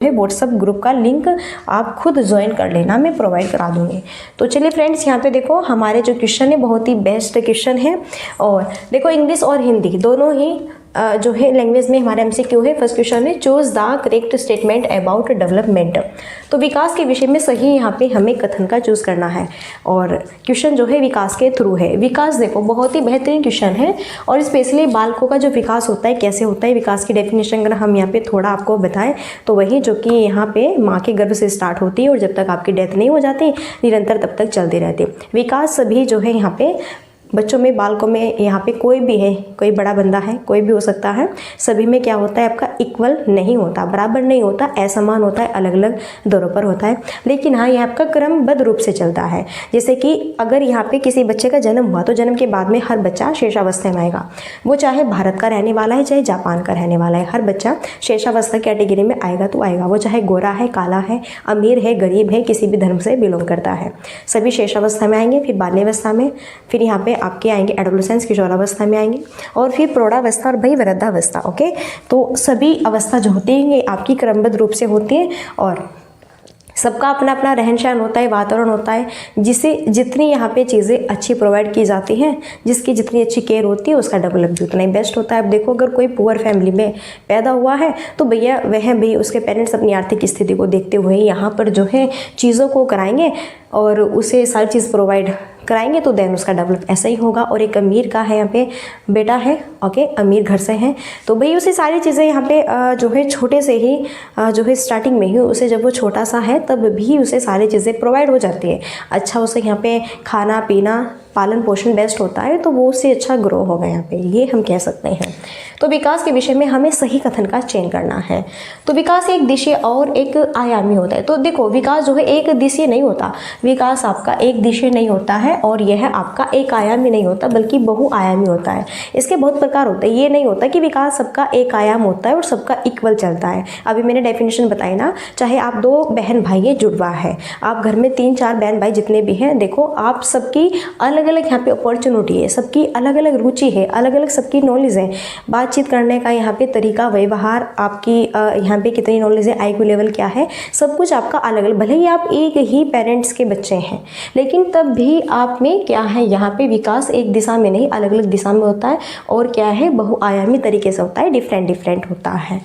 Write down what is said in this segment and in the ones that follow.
है WhatsApp group का link आप खुद ज्वाइन कर लेना, मैं प्रोवाइड करा दूँगी। तो चलिए फ्रेंड्स, यहाँ पे देखो हमारे जो क्वेश्चन है बहुत ही बेस्ट क्वेश्चन है। और देखो इंग्लिश और हिंदी दोनों ही जो है लैंग्वेज में हमारा MCQ है। फर्स्ट क्वेश्चन है choose the correct statement about development. तो विकास के विषय में सही यहाँ पे हमें कथन का चूज करना है और क्वेश्चन जो है विकास के थ्रू है। विकास देखो बहुत ही बेहतरीन क्वेश्चन है और स्पेशली बालकों का जो विकास होता है कैसे होता है, विकास की डेफिनेशन अगर हम यहाँ पे थोड़ा आपको बताएं तो वही जो कि यहाँ पे माँ के गर्भ से स्टार्ट होती है और जब तक आपकी डेथ नहीं हो जाती निरंतर तब तक चलते रहते। विकास सभी जो है यहाँ पे बच्चों में, बालकों में, यहाँ पे कोई भी है, कोई बड़ा बंदा है, कोई भी हो सकता है, सभी में क्या होता है आपका इक्वल नहीं होता, बराबर नहीं होता, असमान होता है, अलग अलग दौरों पर होता है। लेकिन हाँ ये आपका क्रमबद्ध रूप से चलता है। जैसे कि अगर यहाँ पे किसी बच्चे का जन्म हुआ तो जन्म के बाद में हर बच्चा शेषावस्था में आएगा, वो चाहे भारत का रहने वाला है चाहे जापान का रहने वाला है, हर बच्चा शेषावस्था कैटेगरी में आएगा तो आएगा। वो चाहे गोरा है, काला है, अमीर है, गरीब है, किसी भी धर्म से बिलोंग करता है, सभी शेषावस्था में आएंगे। फिर बाल्यावस्था में, फिर यहाँ पे आपके आएंगे एडोलेसेंस, किशोरावस्था में आएंगे और फिर प्रौढ़ावस्था और भाई वृद्धावस्था। ओके, तो सभी अवस्था जो होती है ये आपकी क्रमबद्ध रूप से होती है और सबका अपना अपना रहन सहन होता है, वातावरण होता है, जिसे जितनी यहाँ पे चीज़ें अच्छी प्रोवाइड की जाती हैं, जिसकी जितनी अच्छी केयर होती है उसका डेवलप भी उतना ही बेस्ट होता है। अब देखो अगर कोई पुअर फैमिली में पैदा हुआ है तो भैया वह भी उसके पेरेंट्स अपनी आर्थिक स्थिति को देखते हुए यहाँ पर जो है चीज़ों को कराएंगे और उसे सारी चीज़ प्रोवाइड कराएंगे तो देन उसका डेवलप ऐसा ही होगा। और एक अमीर का है यहाँ पे बेटा है, ओके, अमीर घर से है तो भाई उसे सारी चीज़ें यहाँ पे जो है छोटे से ही जो है स्टार्टिंग में ही उसे, जब वो छोटा सा है तब भी उसे सारी चीज़ें प्रोवाइड हो जाती है। अच्छा उसे यहाँ पे खाना पीना पालन पोषण बेस्ट होता है तो वो उससे अच्छा ग्रो होगा यहाँ पे, ये हम कह सकते हैं। तो विकास के विषय में हमें सही कथन का चयन करना है। तो विकास एक दिशा और एक आयामी होता है। तो देखो विकास जो है एक दिशा नहीं होता, विकास आपका एक दिशा नहीं होता है और यह आपका एक आयामी नहीं होता बल्कि बहुआयामी होता है। इसके बहुत प्रकार होते हैं, ये नहीं होता कि विकास सबका एक आयाम होता है और सबका इक्वल चलता है। अभी मैंने डेफिनेशन बताई ना, चाहे आप दो बहन भाई है, जुड़वा है, आप घर में 3-4 बहन भाई जितने भी हैं, देखो आप सबकी अलग अलग यहाँ पे अपॉर्चुनिटी है, सबकी अलग अलग रुचि है, अलग अलग सबकी नॉलेज है, बातचीत करने का यहाँ पे तरीका, व्यवहार, आपकी यहाँ पे कितनी नॉलेज है, IQ लेवल क्या है, सब कुछ आपका अलग अलग। भले ही आप एक ही पेरेंट्स के बच्चे हैं लेकिन तब भी आप में क्या है यहाँ पे विकास एक दिशा में नहीं अलग अलग दिशा में होता है और क्या है बहुआयामी तरीके से होता है, डिफरेंट होता है।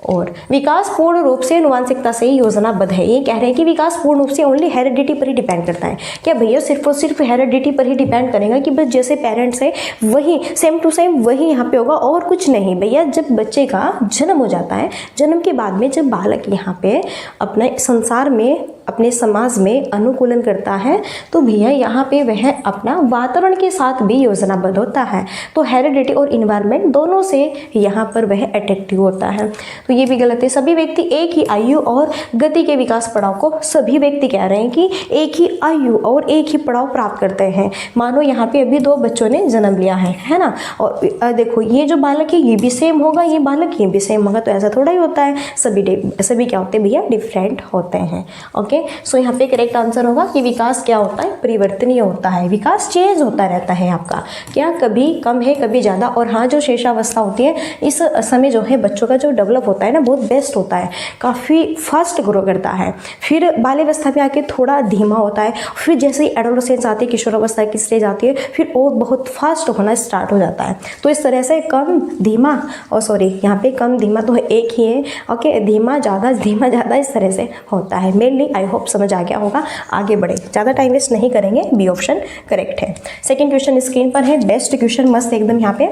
और विकास पूर्ण रूप से अनुवांशिकता से योजनाबद्ध है। ये कह रहे हैं कि विकास पूर्ण रूप से ओनली हेरिडिटी पर ही डिपेंड करता है। क्या भैया सिर्फ और सिर्फ हेरिडिटी पर ही डिपेंड करेगा कि बस जैसे पेरेंट्स है वही सेम टू सेम वही यहाँ पे होगा और कुछ नहीं। भैया जब बच्चे का जन्म हो जाता है, जन्म के बाद में जब बालक यहाँ पे अपने संसार में, अपने समाज में अनुकूलन करता है तो भैया यहाँ पे वह अपना वातावरण के साथ भी योजनाबद्ध होता है। तो हेरिडिटी और इन्वायरमेंट दोनों से यहाँ पर वह अट्रैक्टिव होता है। तो ये भी गलत है। सभी व्यक्ति एक ही आयु और गति के विकास पड़ाव को, सभी व्यक्ति कह रहे हैं कि एक ही आयु और एक ही पड़ाव प्राप्त करते हैं। मानो यहाँ पे अभी 2 बच्चों ने जन्म लिया है ना, और देखो ये जो बालक है ये भी सेम होगा, ये बालक ये भी सेम होगा, तो ऐसा थोड़ा ही होता है। सभी क्या होते हैं भैया, डिफरेंट होते हैं। ओके, सो यहाँ पे करेक्ट आंसर होगा कि विकास क्या होता है, परिवर्तनीय होता है। विकास चेंज होता रहता है आपका, क्या कभी कम है कभी ज़्यादा। और हाँ जो शेषावस्था होती है इस समय जो है बच्चों का जो डेवलप होता है ना बहुत बेस्ट होता है, काफ़ी फास्ट ग्रो करता है। फिर बाल्यावस्था में आके थोड़ा धीमा होता है, फिर जैसे ही एडोलेसेंस आती है, किशोरावस्था की स्टेज आती है, फिर और बहुत फास्ट होना स्टार्ट हो जाता है। तो इस तरह से कम धीमा, और सॉरी यहाँ पे कम धीमा तो एक ही है, ओके, धीमा ज़्यादा इस तरह से होता है मेनली। आई होप समझ आ गया होगा। आगे बढ़े, ज़्यादा टाइम वेस्ट नहीं करेंगे, बी ऑप्शन करेक्ट है। सेकंड क्वेश्चन स्क्रीन पर है, बेस्ट क्वेश्चन, मस्त एकदम। यहाँ पे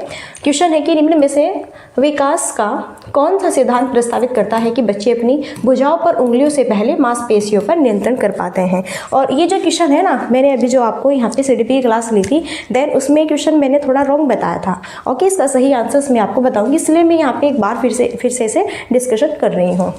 क्वेश्चन है कि निम्न में से विकास का कौन सा सिद्धांत प्रस्तावित करता है कि बच्चे अपनी भुजाओं पर उंगलियों से पहले मांसपेशियों पर नियंत्रण कर पाते हैं। और ये जो क्वेश्चन है ना, मैंने अभी जो आपको यहाँ पे CDP क्लास ली थी, देन उसमें क्वेश्चन मैंने थोड़ा रॉन्ग बताया था। ओके, इसका सही आंसर्स मैं आपको बताऊंगी, इसलिए मैं यहाँ पे एक बार फिर से इसे डिस्कशन कर रही हूँ।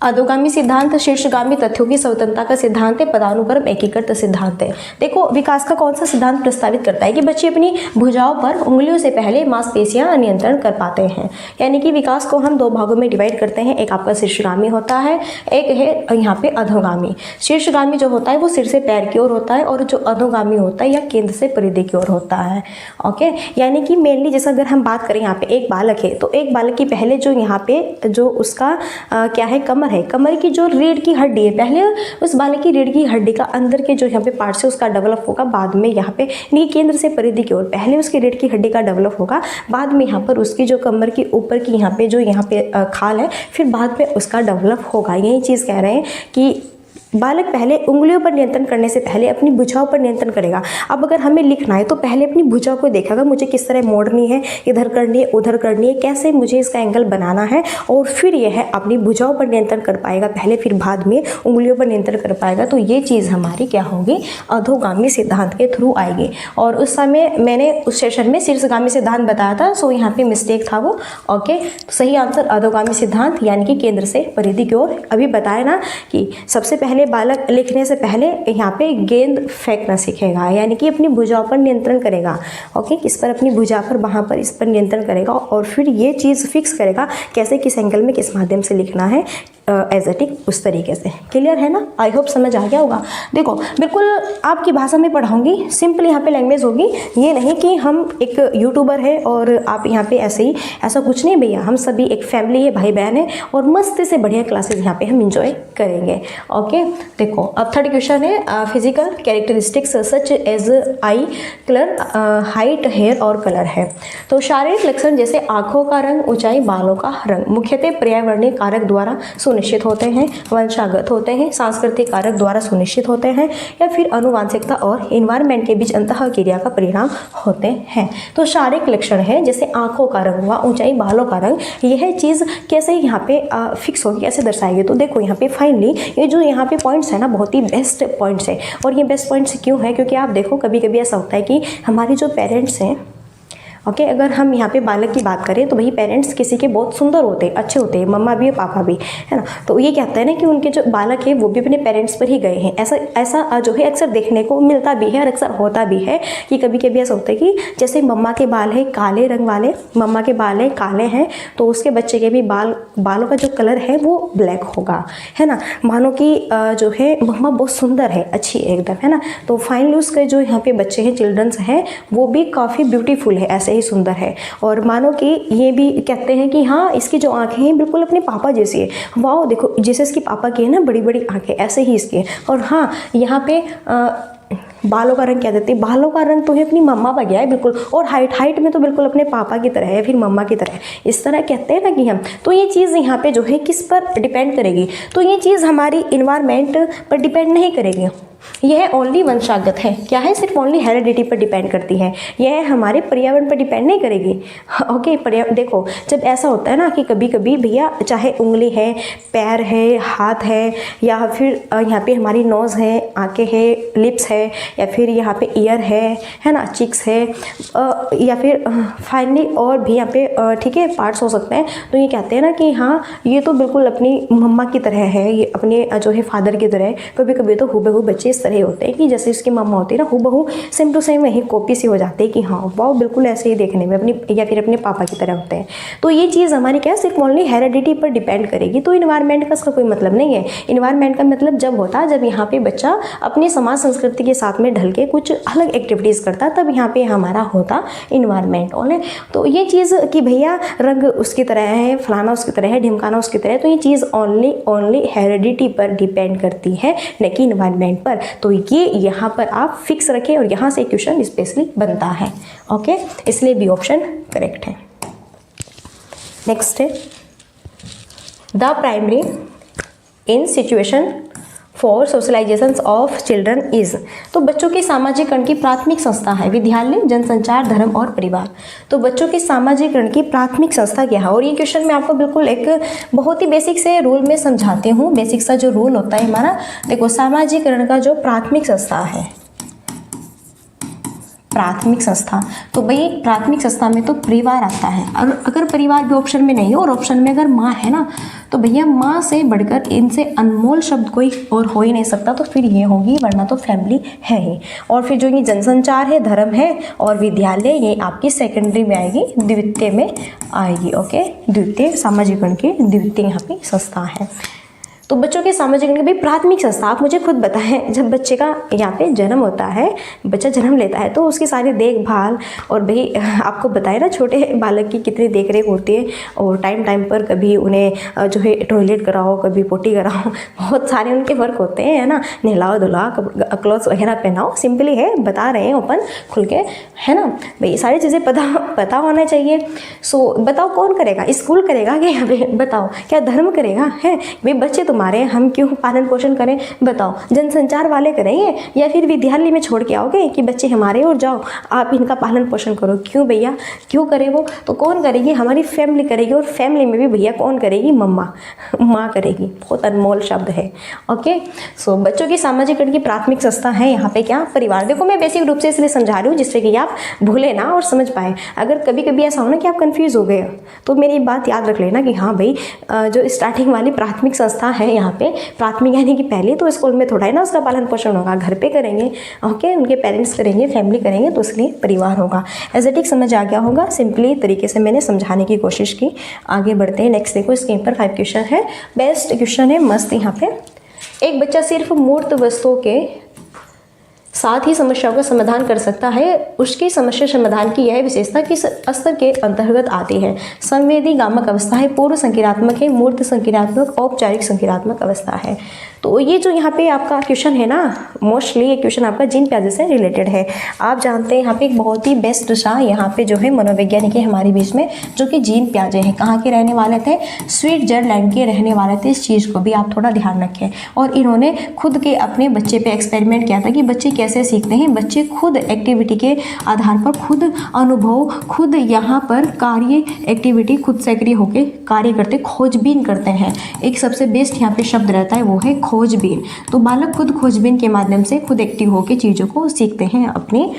अधोगामी सिद्धांत शीर्षगामी तथ्यों की स्वतंत्रता का सिद्धांत है, पदानुक्रम एकीकृत सिद्धांत है। देखो विकास का कौन सा सिद्धांत प्रस्तावित करता है कि बच्चे अपनी भुजाओं पर उंगलियों से पहले मांसपेशियां नियंत्रण कर पाते हैं। यानी कि विकास को हम दो भागों में डिवाइड करते हैं, एक आपका शीर्षगामी होता है, एक है यहाँ पे अधोगामी। शीर्षगामी जो होता है वो सिर से पैर की ओर होता है और जो अधोगामी होता है या केंद्र से परिधि की ओर होता है। ओके, यानी कि मेनली जैसा अगर हम बात करें यहाँ पे एक बालक है तो एक बालक की पहले जो यहाँ पे जो उसका क्या है कमर है, कमर की जो रीढ़ की हड्डी है, पहले उस बालक की रीढ़ की हड्डी का अंदर के जो यहाँ पे पार्ट है उसका डेवलप होगा, बाद में यहाँ पे यानी केंद्र से परिधि की ओर पहले उसकी रीढ़ की हड्डी का डेवलप होगा, बाद में यहाँ पर उसकी जो कमर की ऊपर की यहाँ पे जो यहाँ पे खाल है फिर बाद में उसका डेवलप होगा। यही चीज़ कह रहे हैं कि बालक पहले उंगलियों पर नियंत्रण करने से पहले अपनी भुजाओं पर नियंत्रण करेगा। अब अगर हमें लिखना है तो पहले अपनी भुजाओं को देखेगा, मुझे किस तरह मोड़नी है, इधर करनी है उधर करनी है, कैसे मुझे इसका एंगल बनाना है, और फिर यह है अपनी भुजाओं पर नियंत्रण कर पाएगा पहले, फिर बाद में उंगलियों पर नियंत्रण कर पाएगा। तो ये चीज़ हमारी क्या होगी, अधोगामी सिद्धांत के थ्रू आएगी। और उस समय मैंने उस सेशन में शीर्षगामी सिद्धांत बताया था, सो यहाँ पे मिस्टेक था वो। ओके, तो सही आंसर अधोगामी सिद्धांत यानी कि केंद्र से परिधि की ओर। अभी बताया ना कि सबसे पहले बालक लिखने से पहले यहाँ पे गेंद फेंकना सीखेगा, यानी कि अपनी भुजाओं पर नियंत्रण करेगा। ओके, किस पर, अपनी भुजा पर, वहाँ पर इस पर नियंत्रण करेगा और फिर ये चीज़ फिक्स करेगा कैसे, किस एंगल में, किस माध्यम से लिखना है, एजेटिक उस तरीके से। क्लियर है ना, आई होप समझ आ गया होगा। देखो बिल्कुल आपकी भाषा में पढ़ाऊंगी, सिंपल यहाँ पे लैंग्वेज होगी, ये नहीं कि हम एक यूट्यूबर है और आप यहाँ पे ऐसे ही, ऐसा कुछ नहीं भैया, हम सभी एक फैमिली है, भाई बहन है और मस्त से बढ़िया क्लासेस यहाँ पे हम इंजॉय करेंगे। ओके, देखो अब थर्ड क्वेश्चन है, physical characteristics such as eye, colour, height, hair और कलर है। तो शारीरिक लक्षण जैसे आंखों का रंग, ऊंचाई, बालों का रंग मुख्यतः पर्यावरणीय कारक द्वारा सुनिश्चित होते हैं, वंशागत होते हैं, सांस्कृतिक कारक द्वारा सुनिश्चित होते हैं या फिर आनुवांशिकता और इन्वायरमेंट के बीच अंतःक्रिया का परिणाम होते हैं। तो शारीरिक लक्षण है जैसे आंखों का रंग हुआ, ऊंचाई, बालों का रंग, यह चीज़ कैसे यहाँ पे फिक्स होगी, कैसे दर्शाएगी। तो देखो यहाँ पे फाइनली ये जो यहाँ पे पॉइंट्स है ना, बहुत ही बेस्ट पॉइंट्स है। और ये बेस्ट पॉइंट्स क्यों है, क्योंकि आप देखो कभी कभी ऐसा होता है कि हमारे जो पेरेंट्स हैं, ओके, अगर हम यहाँ पे बालक की बात करें तो वही पेरेंट्स किसी के बहुत सुंदर होते हैं, अच्छे होते हैं, मम्मा भी और पापा भी, है ना। तो ये कहता है ना कि उनके जो बालक है वो भी अपने पेरेंट्स पर ही गए हैं। ऐसा जो है अक्सर देखने को मिलता भी है और अक्सर होता भी है कि कभी कभी ऐसा होता है कि जैसे मम्मा के बाल है काले रंग वाले, मम्मा के बाल है काले हैं, तो उसके बच्चे के भी बालों का जो कलर है वो ब्लैक होगा, है ना। मानो कि जो है मम्मा बहुत सुंदर है, अच्छी है एकदम, है ना। तो फाइनली उसके जो यहाँ पे बच्चे हैं, चिल्ड्रंस हैं, वो भी काफ़ी ब्यूटीफुल है, ऐसे ही सुंदर है। और मानो कि ये भी कहते हैं कि हाँ इसकी जो आंखें हैं बिल्कुल अपने पापा जैसी है, वाह देखो जैसे इसके पापा की है ना बड़ी बड़ी आंखें, ऐसे ही इसकी है। और हाँ यहाँ पे बालों का रंग क्या देते हैं, बालों का रंग तो है अपनी मम्मा पर गया है बिल्कुल, और हाइट में तो बिल्कुल अपने पापा की तरह है, फिर मम्मा की तरह है, इस तरह कहते हैं ना कि हम। तो ये चीज़ यहाँ पे जो है किस पर डिपेंड करेगी, तो ये चीज़ हमारी इन्वायरमेंट पर डिपेंड नहीं करेगी, यह ओनली वंशागत है। क्या है, सिर्फ ओनली हेरिडिटी पर डिपेंड करती है, यह हमारे पर्यावरण पर डिपेंड नहीं करेगी। ओके, देखो जब ऐसा होता है ना कि कभी कभी भैया चाहे उंगली है, पैर है, हाथ है, या फिर यहाँ पे हमारी नोज़ है, आंखें है, लिप्स है, या फिर यहाँ पे ईयर है ना, चिक्स है, या फिर फाइनली और भी यहाँ पे ठीक है पार्ट्स हो सकते हैं। तो ये कहते हैं ना कि हाँ ये तो बिल्कुल अपनी मम्मा की तरह है, ये अपने जो है फादर की तरह है। कभी कभी तो हूबहू बच्चे इस तरह होते हैं कि जैसे उसकी मम्मा होती है ना, हूबहू सेम टू सेम वही कॉपी सी हो जाते हैं कि हाँ वाह बिल्कुल ऐसे ही देखने में अपनी, या फिर अपने पापा की तरह होते हैं। तो ये चीज़ हमारी क्या सिर्फ ओनली हेरिडिटी पर डिपेंड करेगी। तो इन्वायरमेंट का इसका कोई मतलब नहीं है। इन्वायरमेंट का मतलब जब होता है जब यहाँ पे बच्चा अपनी समाज संस्कृति के साथ में ढल के कुछ अलग एक्टिविटीज़ करता, तब यहाँ पे हमारा होता इन्वायरमेंट ओनली। तो ये चीज़ कि भैया रंग उसकी तरह है, फलाना उसकी तरह है, ढिमकाना उसकी तरह है, तो ये चीज़ ओनली हेरिडिटी पर डिपेंड करती है, न कि इन्वायरमेंट पर। तो ये यहाँ पर आप फिक्स रखें और यहाँ से क्वेश्चन स्पेशली बनता है। ओके, इसलिए बी ऑप्शन करेक्ट है। नेक्स्ट है the primary in situation for socialisation of children is. तो बच्चों के सामाजिकरण की प्राथमिक संस्था है विद्यालय, जनसंचार, धर्म और परिवार। तो बच्चों के सामाजिकरण की प्राथमिक संस्था क्या है, और ये क्वेश्चन मैं आपको बिल्कुल एक बहुत ही बेसिक से रूल में समझाती हूँ। बेसिक सा जो रूल होता है हमारा, देखो सामाजिकरण का जो प्राथमिक संस्था है, प्राथमिक संस्था। तो भाई प्राथमिक संस्था में तो परिवार आता है, और अगर परिवार भी ऑप्शन में नहीं है और ऑप्शन में अगर माँ है ना, तो भैया माँ से बढ़कर इनसे अनमोल शब्द कोई और हो ही नहीं सकता, तो फिर ये होगी, वरना तो फैमिली है ही। और फिर जो ये जनसंचार है, धर्म है और विद्यालय, ये आपकी सेकेंडरी में आएगी, द्वितीय में आएगी। ओके, द्वितीय सामाजिक गण की द्वितीय यहाँ पे संस्था है। तो बच्चों के सामाजिक गण की भी प्राथमिक संस्था, आप मुझे खुद बताएं, जब बच्चे का यहाँ पे जन्म होता है, बच्चा जन्म लेता है, तो उसकी सारी देखभाल, और भाई आपको बताए ना छोटे बालक की कितनी देख रेख होती है, और टाइम टाइम पर कभी उन्हें जो है टॉयलेट कराओ, कभी पोटी कराओ, बहुत सारे उनके वर्क होते हैं, है ना, नहलाओ धुलाओ, क्लॉथ्स वगैरह पहनाओ, सिंपली है, बता रहे हैं ओपन खुल के, है ना भाई, सारी चीज़ें पता होना चाहिए। सो बताओ कौन करेगा, स्कूल करेगा कि यहाँ पे बताओ क्या धर्म करेगा, है भाई, बच्चे तुम्हारे, हम क्यों पालन पोषण करें, बताओ जनसंचार वाले करेंगे या फिर विद्यालय में छोड़ के आओगे कि बच्चे हमारे और जाओ आप इनका पालन पोषण करो, क्यों भैया, क्यों करे वो, तो कौन करेगी, हमारी फैमिली करेगी, और फैमिली में भी भैया कौन करेगी, मम्मा, माँ करेगी, बहुत अनमोल शब्द है। ओके, सो बच्चों की सामाजिक गण की प्राथमिक संस्था है यहाँ पे क्या, परिवार। देखो मैं बेसिक रूप से इसलिए समझा रही हूँ जिससे कि आप भूले ना और समझ पाए। अगर कभी कभी ऐसा हो ना कि आप कंफ्यूज हो गए, तो मेरी बात याद रख लेना कि हाँ भाई, जो स्टार्टिंग वाली प्राथमिक संस्था है यहाँ पे, प्राथमिक यानी कि पहले, तो स्कूल में थोड़ा है ना उसका पालन पोषण होगा, घर पे करेंगे, ओके, उनके पेरेंट्स करेंगे, फैमिली करेंगे, तो इसलिए परिवार होगा। एस्थेटिक समझ आ गया होगा, सिंपली तरीके से मैंने समझाने की कोशिश की। आगे बढ़ते हैं, नेक्स्ट देखो स्क्रीन पर 5 क्वेश्चन है, बेस्ट क्वेश्चन है, मस्त। यहाँ पे एक बच्चा सिर्फ मूर्त वस्तुओं के साथ ही समस्याओं का समाधान कर सकता है, उसकी समस्या समाधान की यह विशेषता किस स्तर के अंतर्गत आती है। संवेदी गामक अवस्था है, पूर्व संक्रियात्मक है, मूर्त संक्रियात्मक, औपचारिक संक्रियात्मक अवस्था है। तो ये जो यहाँ पे आपका क्वेश्चन है ना, मोस्टली ये क्वेश्चन आपका जीन प्याजे से रिलेटेड है। आप जानते हैं यहाँ पे एक बहुत ही बेस्ट सा यहाँ पे जो है मनोवैज्ञानिक है हमारे बीच में, जो कि जीन प्याजे हैं। कहाँ के रहने वाले थे, स्विट्जरलैंड के रहने वाले थे। इस चीज़ को भी आप थोड़ा ध्यान रखें। और इन्होंने खुद के अपने बच्चे पे एक्सपेरिमेंट किया था कि बच्चे कैसे सीखते हैं। बच्चे खुद एक्टिविटी के आधार पर, खुद अनुभव, खुद यहाँ पर कार्य एक्टिविटी, खुद सक्रिय होकर कार्य करते, खोजबीन करते हैं। एक सबसे बेस्ट यहाँ पे शब्द रहता है, वो है खोजबीन। तो बालक खुद खोजबीन के माध्यम से खुद एक्टिव होकर चीज़ों को सीखते हैं अपनी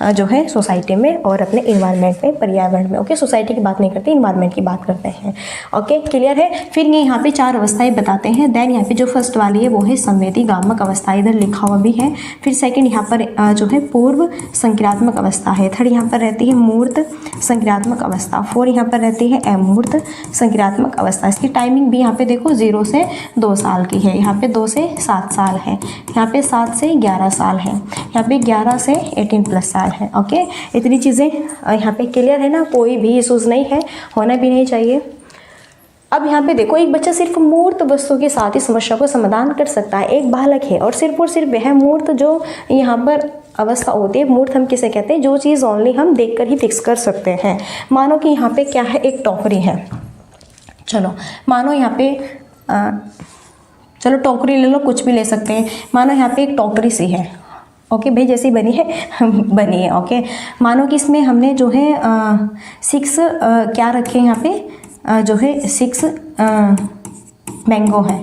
जो है सोसाइटी में और अपने इन्वायरमेंट में, पर्यावरण में। ओके, सोसाइटी की बात नहीं करते, इन्वायरमेंट की बात करते हैं। ओके, क्लियर है। फिर ये यहाँ पे 4 अवस्थाएं बताते हैं। देन यहाँ पे जो फर्स्ट वाली है वो है संवेदी गामक अवस्था, इधर लिखा हुआ भी है। फिर सेकंड यहाँ पर जो है पूर्व संक्रियात्मक अवस्था है। थर्ड यहाँ पर रहती है मूर्त संक्रियात्मक अवस्था। 4 यहाँ पर रहती है अमूर्त संक्रियात्मक अवस्था। इसकी टाइमिंग भी यहाँ पे देखो 0 से 2 साल की है, यहाँ पे 2 से 7 साल है, यहाँ पे 7 से 11 साल है, यहाँ पे 11 से 18+ साल है। ओके, इतनी चीज़ें यहाँ पे क्लियर है ना, कोई भी इशूज़ नहीं है, होना भी नहीं चाहिए। अब यहाँ पे देखो, एक बच्चा सिर्फ मूर्त वस्तु के साथ ही समस्या को समाधान कर सकता है। एक बालक है और सिर्फ वह मूर्त जो यहाँ पर अवस्था होती है, मूर्त हम किसे कहते हैं, जो चीज़ ओनली हम देखकर ही फिक्स कर सकते हैं। मानो कि यहाँ पे क्या है, एक टोकरी है। चलो मानो यहाँ पे चलो टोकरी ले लो, कुछ भी ले सकते हैं। मानो यहाँ पे एक टोकरी सी है, ओके भाई, जैसी बनी है बनी है। ओके, मानो कि इसमें हमने जो है 6 क्या रखे यहाँ पे जो है 6 मैंगो है।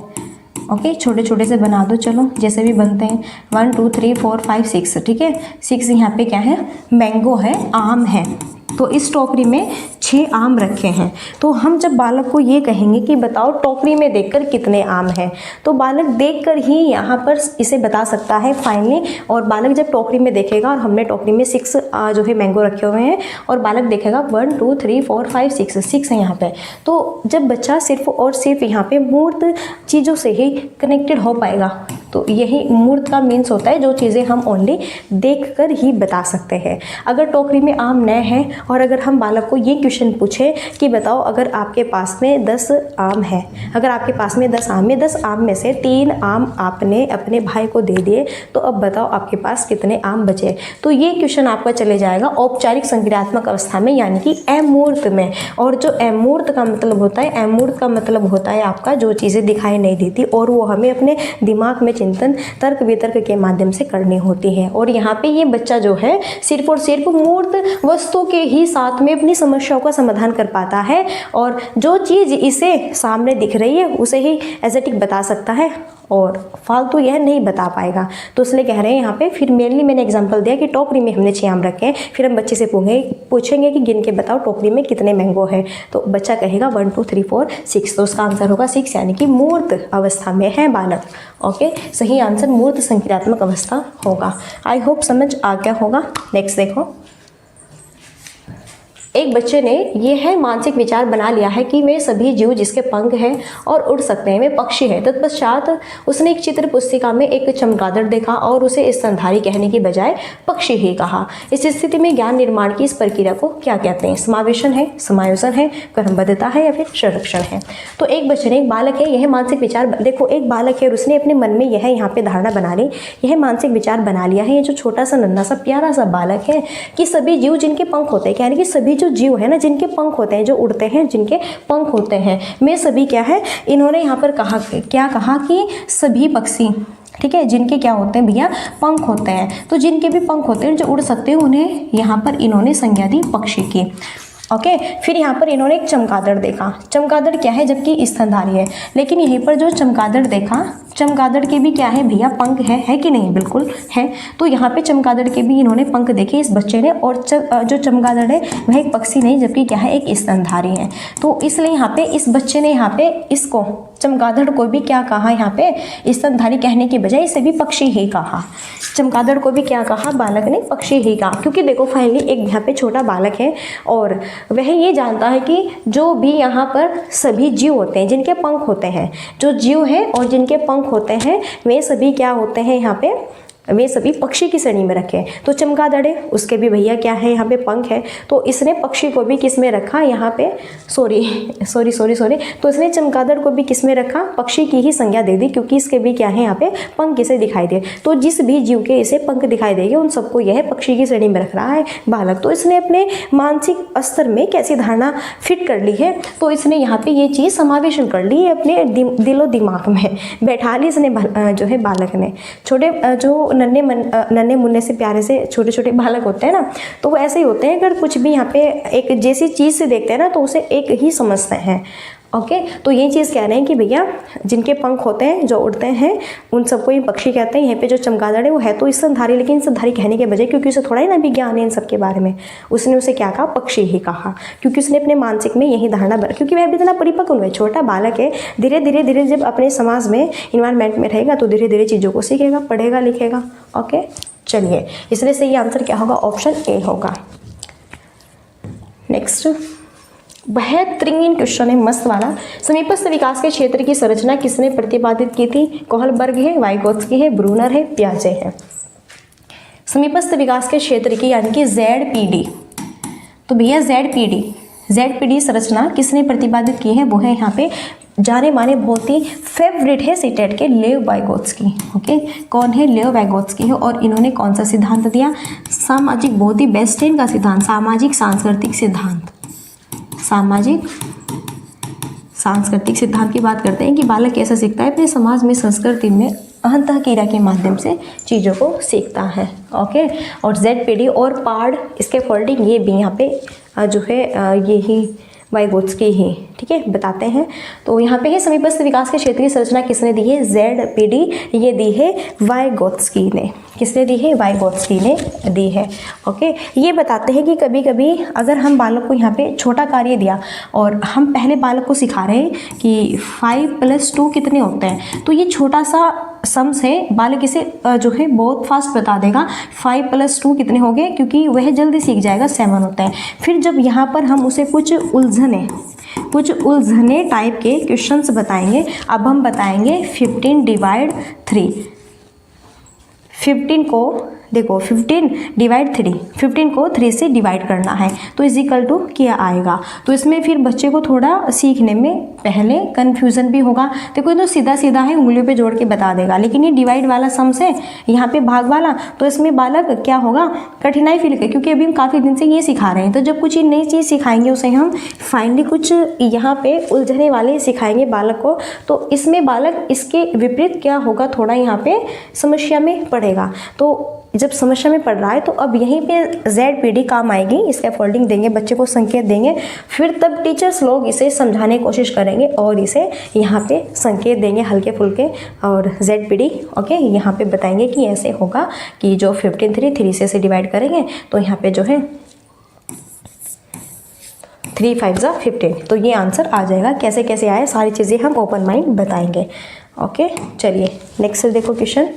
ओके, छोटे छोटे से बना दो, चलो जैसे भी बनते हैं। 1 2 3 4 5 6, ठीक है। 6 यहाँ पे क्या है, मैंगो है, आम है। तो इस टोकरी में 6 आम रखे हैं। तो हम जब बालक को ये कहेंगे कि बताओ टोकरी में देखकर कितने आम हैं, तो बालक देखकर ही यहाँ पर इसे बता सकता है फाइनली। और बालक जब टोकरी में देखेगा, और हमने टोकरी में 6 जो है मैंगो रखे हुए हैं, और बालक देखेगा 1 2 3 4 5 6 है यहाँ पे। तो जब बच्चा सिर्फ और सिर्फ यहाँ पे मूर्त चीज़ों से ही कनेक्टेड हो पाएगा। तो यही मूर्त का मीन्स होता है, जो चीज़ें हम ओनली देखकर ही बता सकते हैं। अगर टोकरी में आम न है, और अगर हम बालक को ये क्वेश्चन पूछे कि बताओ अगर आपके पास में 10 आम है, अगर आपके पास में 10 आम में 10 आम में से 3 आम आपने अपने भाई को दे दिए, तो अब बताओ आपके पास कितने आम बचे। तो ये क्वेश्चन आपका चले जाएगा औपचारिक संक्रियात्मक अवस्था में, यानी कि अमूर्त में। और जो अमूर्त का मतलब होता है, अमूर्त का मतलब होता है आपका जो चीज़ें दिखाई नहीं देती, और वो हमें अपने दिमाग में चिंतन, तर्क वितर्क के माध्यम से करनी होती है। और यहाँ पे ये बच्चा जो है सिर्फ और सिर्फ मूर्त वस्तु के ही ही साथ में अपनी समस्याओं का समाधान कर पाता है, और जो चीज़ इसे सामने दिख रही है उसे ही एस्थेटिक बता सकता है और फालतू यह नहीं बता पाएगा। तो इसलिए कह रहे हैं यहाँ पे, फिर मेनली मैंने एग्जांपल दिया कि टोकरी में हमने 6 आम रखे हैं, फिर हम बच्चे से पूछेंगे कि गिन के बताओ टोकरी में कितने मैंगो है, तो बच्चा कहेगा 1 2 3 4 6, तो उसका आंसर होगा 6, यानी कि मूर्त अवस्था में है बालक। ओके, सही आंसर मूर्त संक्रियात्मक अवस्था होगा। आई होप समझ आ गया होगा। नेक्स्ट देखो, एक बच्चे ने यह मानसिक विचार बना लिया है कि वे सभी जीव जिसके पंख हैं और उड़ सकते हैं वे पक्षी हैं। तत्पश्चात उसने एक चित्र पुस्तिका में एक चमगादड़ देखा और उसे स्तनधारी कहने की बजाय पक्षी ही कहा। इस स्थिति में ज्ञान निर्माण की इस प्रक्रिया को क्या कहते हैं? समावेशन है, समायोजन है, क्रमबद्धता है या फिर संरक्षण है? तो एक बच्चे ने, एक बालक है, यह मानसिक विचार, देखो एक बालक है और उसने अपने मन में यह यहाँ पे धारणा बना ली, यह मानसिक विचार बना लिया है, ये जो छोटा सा नन्हा सा प्यारा सा बालक है कि सभी जीव जिनके पंख होते हैं, यानी कि सभी जो जीव है ना जिनके पंख होते हैं, जो उड़ते हैं, जिनके पंख होते हैं, में सभी क्या है, इन्होंने यहाँ पर कहा, क्या कहा कि सभी पक्षी, ठीक है, जिनके क्या होते हैं भैया, पंख होते हैं। तो जिनके भी पंख होते हैं जो उड़ सकते हैं उन्हें यहाँ पर इन्होंने संज्ञा दी पक्षी की। ओके, फिर यहाँ पर इन्होंने एक चमगादड़ देखा। चमगादड़ क्या है, जबकि स्तनधारी है, लेकिन यहीं पर जो चमगादड़ देखा, चमगादड़ के भी क्या है भैया, पंख है कि नहीं? बिल्कुल है। तो यहाँ पे चमगादड़ के भी इन्होंने पंख देखे इस बच्चे ने, और जो चमगादड़ है वह एक पक्षी नहीं जबकि क्या है, एक स्तनधारी है। तो इसलिए यहाँ पे इस बच्चे ने यहाँ पे इसको, चमगादड़ को भी क्या कहा, यहाँ पे स्तनधारी कहने की बजाय इसे भी पक्षी ही कहा। चमगादड़ को भी क्या कहा, बालक ने पक्षी ही कहा, क्योंकि देखो फाइनली एक यहाँ पे छोटा बालक है और वह ये जानता है कि जो भी यहाँ पर सभी जीव होते हैं जिनके पंख होते हैं, जो जीव है और जिनके पंख होते हैं वे सभी क्या होते हैं, यहाँ पे वे सभी पक्षी की श्रेणी में रखे। तो चमगादड़ है, उसके भी भैया क्या है, यहाँ पे पंख है, तो इसने पक्षी को भी किस में रखा, यहाँ पे सॉरी तो इसने चमगादड़ को भी किस में रखा, पक्षी की ही संज्ञा दे दी, क्योंकि इसके भी क्या है, यहाँ पे पंख इसे दिखाई दे। तो जिस भी जीव के इसे पंख दिखाई देंगे उन सबको यह पक्षी की श्रेणी में रख रहा है बालक। तो इसने अपने मानसिक स्तर में कैसी धारणा फिट कर ली है, तो इसने यहाँ पे ये चीज़ समावेशन कर ली है अपने दिलो दिमाग में, बैठा ली इसने जो है बालक ने। छोटे जो नन्हे मुन्ने से प्यारे से छोटे छोटे बालक होते हैं ना, तो वो ऐसे ही होते हैं, अगर कुछ भी यहाँ पे एक जैसी चीज़ से देखते हैं ना तो उसे एक ही समझते हैं। ओके, तो ये चीज़ कह रहे हैं कि भैया जिनके पंख होते हैं, जो उड़ते हैं, उन सबको ये पक्षी कहते हैं। यहाँ पे जो चमगादड़ है वो है तो स्तनधारी, लेकिन स्तनधारी कहने के बजाय, क्योंकि उसे थोड़ा ही ना भी ज्ञान है इन सब के बारे में, उसने उसे क्या कहा, पक्षी ही कहा, क्योंकि उसने अपने मानसिक में यही धारणा बना, क्योंकि वह भी इतना परिपक्व है, छोटा बालक है, धीरे धीरे जब अपने समाज में, इन्वायरमेंट में रहेगा तो धीरे धीरे चीज़ों को सीखेगा, पढ़ेगा, लिखेगा। ओके, चलिए, इसलिए सही आंसर क्या होगा, ऑप्शन ए होगा। नेक्स्ट बेहतरीन क्वेश्चन है, मस्त वाला। समीपस्थ विकास के क्षेत्र की संरचना किसने प्रतिपादित की थी? कोहलबर्ग है, वाइगोत्स्की है, ब्रूनर है, पियाजे है। समीपस्थ विकास के क्षेत्र की यानी कि ZPD, तो भैया ZPD संरचना किसने प्रतिपादित की है? वो है यहाँ पे जाने माने बहुत ही फेवरेट है सीटेट के लेव वाइगोत्स्की। ओके, कौन है? लेव वाइगोत्स्की है। और इन्होंने कौन सा सिद्धांत दिया? सामाजिक, बहुत ही बेस्ट है इनका सिद्धांत, सामाजिक सांस्कृतिक सिद्धांत। सामाजिक सांस्कृतिक सिद्धांत की बात करते हैं कि बालक कैसा सीखता है, अपने समाज में, संस्कृति में अंतःक्रिया के माध्यम से चीज़ों को सीखता है। ओके, और ZPD और पार्ड, इसके फोल्डिंग, ये भी यहाँ पे जो है यही वाइगोत्स्की ही, ठीक है, बताते हैं। तो यहाँ पे है समीपस्थ विकास के क्षेत्रीय संरचना किसने दी है? ZPD, ये दी है वाइगोत्स्की ने। किसने दी है? वाइगोत्स्की ने दी है। ओके, ये बताते हैं कि कभी कभी अगर हम बालक को यहाँ पे छोटा कार्य दिया और हम पहले बालक को सिखा रहे हैं कि 5 + 2 कितने होते हैं, तो ये छोटा सा सम्स है, बालक इसे जो है बहुत फास्ट बता देगा 5 + 2 कितने हो गए, क्योंकि वह जल्दी सीख जाएगा 7 होता है। फिर जब यहाँ पर हम उसे कुछ उलझने टाइप के क्वेश्चंस बताएंगे। अब हम बताएंगे 15 / 3। 15 को देखो, 15 / 3, 15 को 3 से डिवाइड करना है, तो = क्या आएगा। तो इसमें फिर बच्चे को थोड़ा सीखने में पहले कन्फ्यूज़न भी होगा। देखो, ये तो सीधा सीधा है, उंगलियों पे जोड़ के बता देगा, लेकिन ये डिवाइड वाला सम्स है, यहाँ पे भाग वाला, तो इसमें बालक क्या होगा, कठिनाई फील करे, क्योंकि अभी हम काफ़ी दिन से ये सिखा रहे हैं। तो जब कुछ ये नई चीज़ सिखाएंगे उसे हम फाइनली कुछ यहाँ पे उलझने वाले सिखाएंगे बालक को, तो इसमें बालक इसके विपरीत क्या होगा, थोड़ा यहाँ पे समस्या में पड़ेगा। तो जब समस्या में पड़ रहा है तो अब यहीं पे ZPD काम आएगी, स्कैफोल्डिंग देंगे, बच्चे को संकेत देंगे, फिर तब टीचर्स लोग इसे समझाने की कोशिश करेंगे और इसे यहाँ पे संकेत देंगे हल्के फुल्के, और ZPD ओके यहाँ पे बताएंगे कि ऐसे होगा कि जो 15 3 से डिवाइड करेंगे तो यहाँ पे जो है 3 5 15, तो ये आंसर आ जाएगा। कैसे कैसे आए सारी चीज़ें हम ओपन माइंड बताएंगे। ओके चलिए नेक्स्ट देखो क्वेश्चन।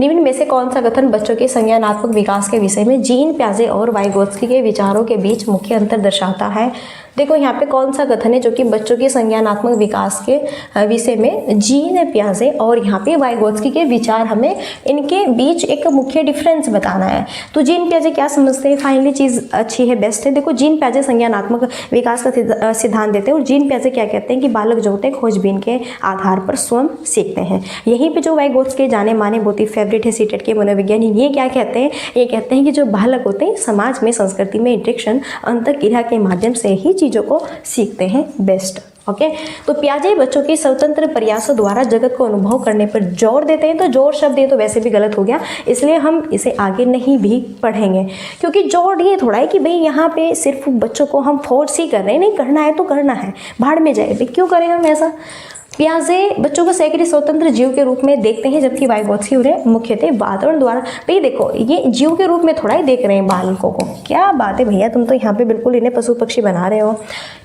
निम्न में से कौन सा कथन बच्चों के संज्ञानात्मक विकास के विषय में जीन प्याजे और वाइगोत्स्की के विचारों के बीच मुख्य अंतर दर्शाता है? देखो यहाँ पे कौन सा कथन है जो कि बच्चों के संज्ञानात्मक विकास के विषय में जीन प्याजे और यहाँ पे वाइगोत्स्की के विचार, हमें इनके बीच एक मुख्य डिफरेंस बताना है। तो जीन प्याजे क्या समझते हैं? फाइनली चीज़ अच्छी है, बेस्ट है। देखो जीन प्याजे संज्ञानात्मक विकास का सिद्धांत देते हैं, और जीन प्याजे क्या कहते हैं कि बालक जो होते हैं खोजबीन के आधार पर स्वयं सीखते हैं। यहीं पर जो वाइगोत्स्की जाने माने बहुत ही फेवरेट है सीटेट के मनोविज्ञानी, ये क्या कहते हैं? ये कहते हैं कि जो बालक होते हैं समाज में, संस्कृति में इंटरेक्शन, अंतःक्रिया के माध्यम से ही चीज़ों को सीखते हैं बेस्ट। ओके तो प्याजे बच्चों की स्वतंत्र प्रयासों द्वारा जगत को अनुभव करने पर जोर देते हैं। तो जोर शब्द ये तो वैसे भी गलत हो गया, इसलिए हम इसे आगे नहीं भी पढ़ेंगे, क्योंकि जोर ये थोड़ा है कि भाई यहाँ पे सिर्फ बच्चों को हम फोर्स ही कर रहे हैं, नहीं करना है तो करना है, भाड़ में जाए भाई, क्यों करें हम ऐसा। प्याजे बच्चों को सक्रिय स्वतंत्र जीव के रूप में देखते हैं, जबकि वाइगोत्स्की उन्हें मुख्यतः वातावरण द्वारा, भाई देखो ये जीव के रूप में थोड़ा ही देख रहे हैं बालकों को। क्या बात है भैया, तुम तो यहाँ पे बिल्कुल इन्हें पशु पक्षी बना रहे हो।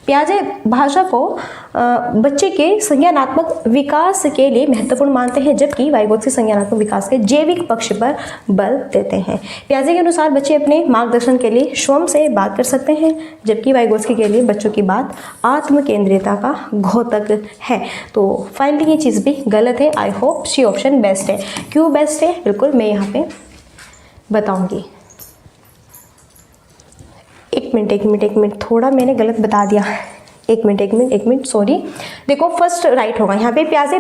प्याजे भाषा को बच्चे के संज्ञानात्मक विकास के लिए महत्वपूर्ण मानते हैं, जबकि वाइगोत्स्की संज्ञानात्मक विकास के जैविक पक्ष पर बल देते हैं। प्याजे के अनुसार बच्चे अपने मार्गदर्शन के लिए स्वयं से बात कर सकते हैं, जबकि वाइगोत्स्की के लिए बच्चों की बात आत्म केंद्रियता का घोतक है। तो फाइनली ये चीज़ भी गलत है। I hope C option best है। क्यों बेस्ट है बिल्कुल मैं यहाँ पे बताऊंगी। एक मिनट थोड़ा मैंने गलत बता दिया। एक मिनट सॉरी। देखो फर्स्ट राइट होगा यहाँ पे। प्याजे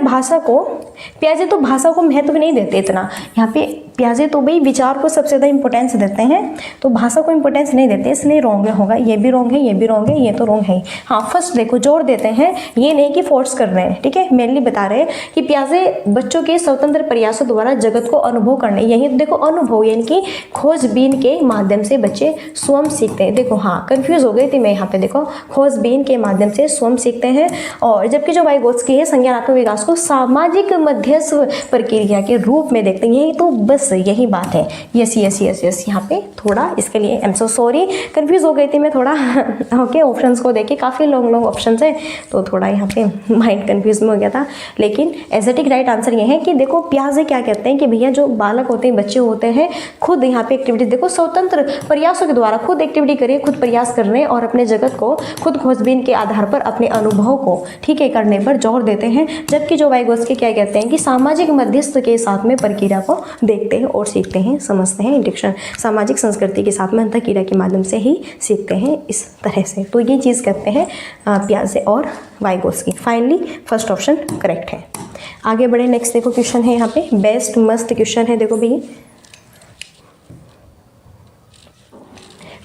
तो भाषा को महत्व नहीं देते इतना। यहाँ पे प्याजे तो भाई विचार को सबसे ज़्यादा इंपॉर्टेंस देते हैं, तो भाषा को इंपॉर्टेंस नहीं देते, इसलिए रॉन्ग होगा। ये भी रॉन्ग है, ये भी रॉन्ग है, ये तो रॉन्ग है। हाँ फर्स्ट देखो जोर देते हैं, ये नहीं कि फोर्स कर रहे हैं, ठीक है। मेनली बता रहे हैं कि प्याजे बच्चों के स्वतंत्र प्रयासों द्वारा जगत को अनुभव करने, यही देखो अनुभव यानी कि खोजबीन के माध्यम से बच्चे स्वयं सीखते हैं। देखो हाँ कंफ्यूज हो गई थी मैं यहाँ पे। देखो खोजबीन के माध्यम से स्वयं सीखते हैं, और जबकि जो वाइगोत्स्की है संज्ञानात्मक विकास को सामाजिक मध्यस्थ प्रक्रिया के रूप में देखते हैं। यही तो बस यही बात है। यस यहाँ पे थोड़ा इसके लिए I am so sorry, confuse हो गई थी मैं थोड़ा। ओके ऑप्शंस को देखे काफ़ी लॉन्ग ऑप्शंस हैं, तो थोड़ा यहाँ पे माइंड कंफ्यूज में हो गया था। लेकिन एस्थेटिक राइट आंसर ये है कि देखो प्याजे क्या कहते हैं कि भैया जो बालक होते हैं, बच्चे होते हैं, खुद यहाँ पे एक्टिविटी देखो स्वतंत्र प्रयासों के द्वारा खुद एक्टिविटी करिए, खुद प्रयास कर रहे हैं और अपने जगत को खुद खोजबीन के आधार पर अपने अनुभव को ठीक है करने पर जोर देते हैं। जबकि जो वाइगोत्स्की क्या कहते हैं कि सामाजिक मध्यस्थ के साथ में प्रक्रिया को देखते हैं और सीखते हैं, समझते हैं। इंटरेक्शन सामाजिक संस्कृति के साथ में अंतःक्रिया के माध्यम से ही सीखते हैं इस तरह से। तो ये चीज़ करते हैं प्याजे और Vygotsky. Finally first option correct है। आगे बढ़े नेक्स्ट देखो क्वेश्चन है यहाँ पे बेस्ट मस्त क्वेश्चन है। देखो भी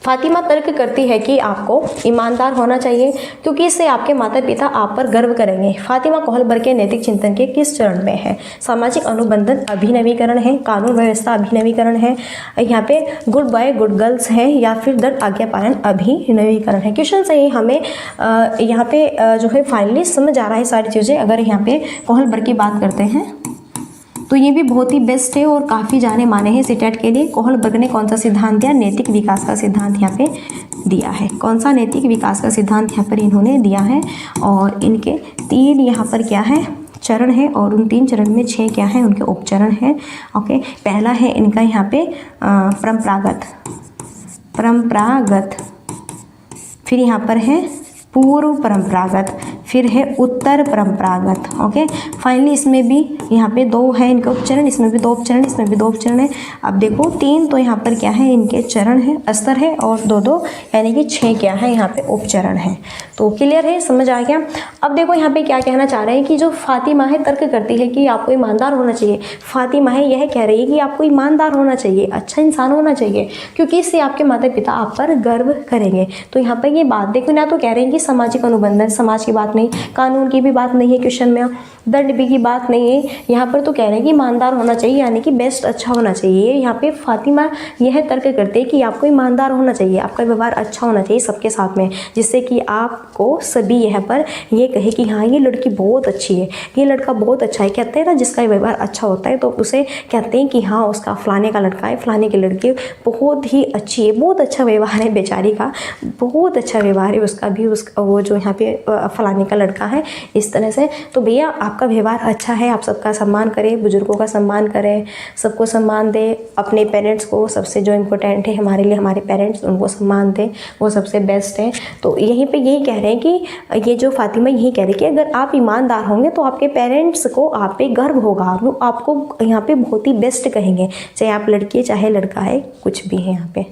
फातिमा तर्क करती है कि आपको ईमानदार होना चाहिए क्योंकि इससे आपके माता पिता आप पर गर्व करेंगे। फातिमा कोहलबर्ग के नैतिक चिंतन के किस चरण में है? सामाजिक अनुबंधन अभिनवीकरण है, कानून व्यवस्था अभिनवीकरण है, यहाँ पे गुड बॉय गुड गर्ल्स है, या फिर दंड आज्ञा पालन अभिनवीकरण है। क्वेश्चन से ही हमें यहाँ पे जो है फाइनली समझ आ रहा है सारी चीज़ें। अगर यहाँ पे कोहलबर्ग की बात करते हैं तो ये भी बहुत ही बेस्ट है और काफ़ी जाने माने हैं सीटेट के लिए। कोहलबर्ग ने कौन सा सिद्धांत दिया? नैतिक विकास का सिद्धांत यहाँ पे दिया है। कौन सा नैतिक विकास का सिद्धांत यहाँ पर इन्होंने दिया है? और इनके 3 यहाँ पर क्या है चरण है, और उन 3 चरण में 6 क्या है उनके उपचरण हैं। ओके पहला है इनका यहाँ पे परंपरागत, फिर यहाँ पर है पूर्व परंपरागत, फिर है उत्तर परंपरागत। ओके फाइनली इसमें भी यहाँ पे 2 है इनके उपचरण, इसमें भी 2 उपचरण, इसमें भी 2 उपचरण है। अब देखो 3 तो यहाँ पर क्या है इनके चरण है, अस्तर है, और 2 यानी कि 6 क्या है यहाँ पे उपचरण है। तो क्लियर है, समझ आ गया। अब देखो यहाँ पे क्या कहना चाह रहे हैं कि जो फातिमा है तर्क करती है कि आपको ईमानदार होना चाहिए। फातिमा है यह कह रही है कि आपको ईमानदार होना चाहिए, अच्छा इंसान होना चाहिए, क्योंकि इससे आपके माता पिता आप पर गर्व करेंगे। तो यहाँ पर ये बात देखो ना, तो कह रहे हैं कि सामाजिक अनुबंधन, समाज की बात नहीं, कानून की भी बात नहीं है क्वेश्चन में, दंड भी की बात नहीं है यहाँ पर। तो कह रहे हैं कि ईमानदार होना चाहिए, यानी कि बेस्ट अच्छा होना चाहिए। यहाँ पे फातिमा यह तर्क करते हैं कि आपको ईमानदार होना चाहिए, आपका व्यवहार अच्छा होना चाहिए सबके साथ में, जिससे कि आपको सभी यहाँ पर ये कहे कि हाँ ये लड़की बहुत अच्छी है, ये लड़का बहुत अच्छा है। कहते हैं ना जिसका व्यवहार अच्छा होता है तो उसे कहते हैं कि हाँ उसका फलाने का लड़का है, फलाने की लड़की बहुत ही अच्छी है, बहुत अच्छा व्यवहार है बेचारी का, बहुत अच्छा व्यवहार है उसका भी, उसका वो जो यहाँ पे फलाने का लड़का है, इस तरह से। तो भैया आपका व्यवहार अच्छा है, आप सबका सम्मान करें, बुजुर्गों का सम्मान करें, सबको सम्मान दें, अपने पेरेंट्स को, सबसे जो इम्पोर्टेंट है हमारे लिए हमारे पेरेंट्स, उनको सम्मान दें, वो सबसे बेस्ट है। तो यहीं पे यही कह रहे हैं कि ये जो फातिमा यही कह रही है कि अगर आप ईमानदार होंगे तो आपके पेरेंट्स को आप पे गर्व होगा, वो आपको यहाँ पे बहुत ही बेस्ट कहेंगे, चाहे आप लड़की है चाहे लड़का है, कुछ भी है यहाँ पे।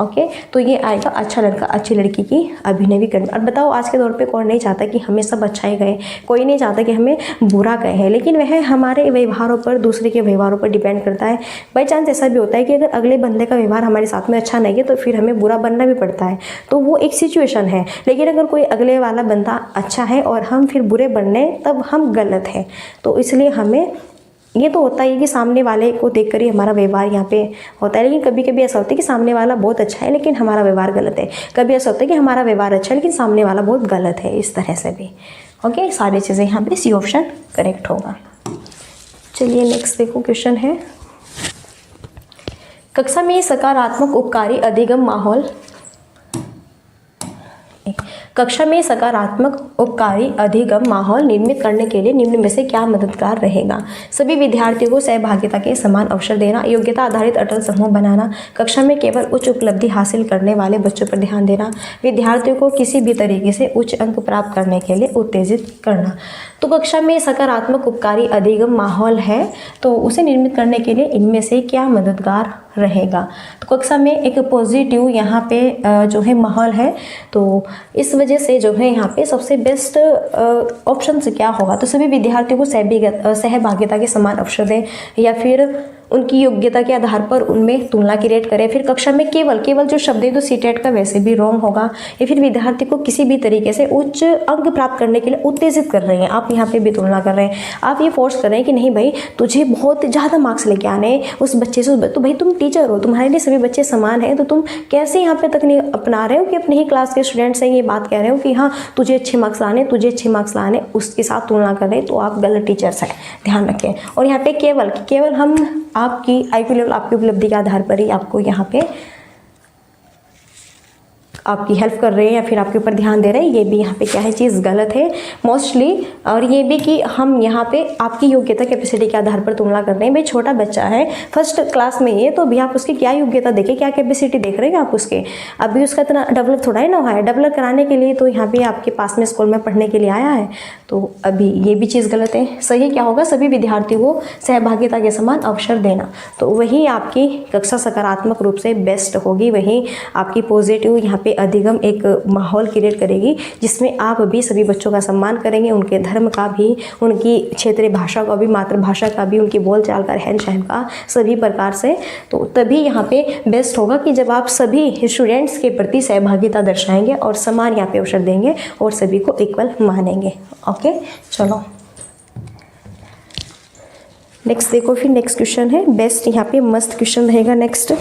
ओके, तो ये आएगा अच्छा लड़का अच्छी लड़की की अभिनय भी करना। और बताओ आज के दौर पे कौन नहीं चाहता कि हमें सब अच्छा ही कहे, कोई नहीं चाहता कि हमें बुरा कहे, लेकिन वह हमारे व्यवहारों पर, दूसरे के व्यवहारों पर डिपेंड करता है। बाई चांस ऐसा भी होता है कि अगर अगले बंदे का व्यवहार हमारे साथ में अच्छा नहीं है तो फिर हमें बुरा बनना भी पड़ता है, तो वो एक सिचुएशन है। लेकिन अगर कोई अगले वाला बंदा अच्छा है और हम फिर बुरे बनने, तब हम गलत हैं। तो इसलिए हमें ये तो होता है कि सामने वाले को देखकर ही हमारा व्यवहार यहाँ पे होता है, लेकिन कभी कभी ऐसा होता है कि सामने वाला बहुत अच्छा है लेकिन हमारा व्यवहार गलत है, कभी ऐसा होता है कि हमारा व्यवहार अच्छा है लेकिन सामने वाला बहुत गलत है, इस तरह से भी। ओके, सारी चीज़ें यहाँ पे सी ऑप्शन करेक्ट होगा। चलिए नेक्स्ट देखो, क्वेश्चन है कक्षा में सकारात्मक उपकारी अधिगम माहौल, कक्षा में सकारात्मक उपकारी अधिगम माहौल निर्मित करने के लिए निम्न में से क्या मददगार रहेगा? सभी विद्यार्थियों को सहभागिता के समान अवसर देना, योग्यता आधारित अटल समूह बनाना, कक्षा में केवल उच्च उपलब्धि हासिल करने वाले बच्चों पर ध्यान देना, विद्यार्थियों को किसी भी तरीके से उच्च अंक प्राप्त करने के लिए उत्तेजित करना। तो कक्षा में सकारात्मक उपकारी अधिगम माहौल है, तो उसे निर्मित करने के लिए इनमें से क्या मददगार रहेगा? तो कक्षा में एक पॉजिटिव यहाँ पे जो है माहौल है, तो इस वजह से जो है यहाँ पे सबसे बेस्ट ऑप्शन से क्या होगा? तो सभी विद्यार्थियों को सहभागिता के समान अवसर दें, या फिर उनकी योग्यता के आधार पर उनमें तुलना क्रिएट करें, फिर कक्षा में केवल जो शब्द है तो सीटेट का वैसे भी रॉन्ग होगा, या फिर विद्यार्थी को किसी भी तरीके से उच्च अंक प्राप्त करने के लिए उत्तेजित कर रहे हैं, आप यहाँ पे भी तुलना कर रहे हैं, आप ये फोर्स कर रहे हैं कि नहीं भाई तुझे बहुत ज़्यादा मार्क्स लेके आने उस बच्चे से, तो भाई तुम टीचर हो, तुम्हारे लिए सभी बच्चे समान हैं, तो तुम कैसे यहाँ पे तकनीक अपना रहे हो कि अपने ही क्लास के स्टूडेंट से ये बात कह रहे हो कि हाँ तुझे अच्छे मार्क्स लाने, तुझे अच्छे मार्क्स लाने, उसके साथ तुलना कर रहे हैं, तो आप गलत टीचर्स हैं, ध्यान रखें। और यहाँ पे केवल हम आपकी IQ लेवल, आपकी उपलब्धि के आधार पर ही आपको यहाँ पे आपकी हेल्प कर रहे हैं या फिर आपके ऊपर ध्यान दे रहे हैं, ये भी यहाँ पे क्या है चीज़ गलत है मोस्टली। और ये भी कि हम यहाँ पे आपकी योग्यता कैपेसिटी के आधार पर तुलना कर रहे हैं। भाई छोटा बच्चा है, फर्स्ट क्लास में ये, तो भी आप उसकी क्या योग्यता देखें, क्या कैपेसिटी देख रहे हैं आप उसके, अभी उसका इतना डेवलप थोड़ा ही ना हुआ है, डेवलप कराने के लिए तो यहाँ पे आपके पास में स्कूल में पढ़ने के लिए आया है, तो अभी ये भी चीज़ गलत है। सही क्या होगा? सभी विद्यार्थियों को सहभागिता के समान अवसर देना, तो वही आपकी कक्षा सकारात्मक रूप से बेस्ट होगी, वही आपकी पॉजिटिव यहाँ पे अधिगम एक माहौल क्रिएट करेगी जिसमें आप भी सभी बच्चों का सम्मान करेंगे, उनके धर्म का भी, उनकी क्षेत्रीय भाषा का भी, मातृभाषा का भी, उनकी बोलचाल का, रहन सहन का, सभी प्रकार से। तो तभी यहाँ पे बेस्ट होगा कि जब आप सभी स्टूडेंट्स के प्रति सहभागिता दर्शाएंगे और समान यहाँ पे अवसर देंगे और सभी को इक्वल मानेंगे। ओके, चलो नेक्स्ट देखो, फिर नेक्स्ट क्वेश्चन है बेस्ट, यहाँ पे मस्त क्वेश्चन रहेगा नेक्स्ट।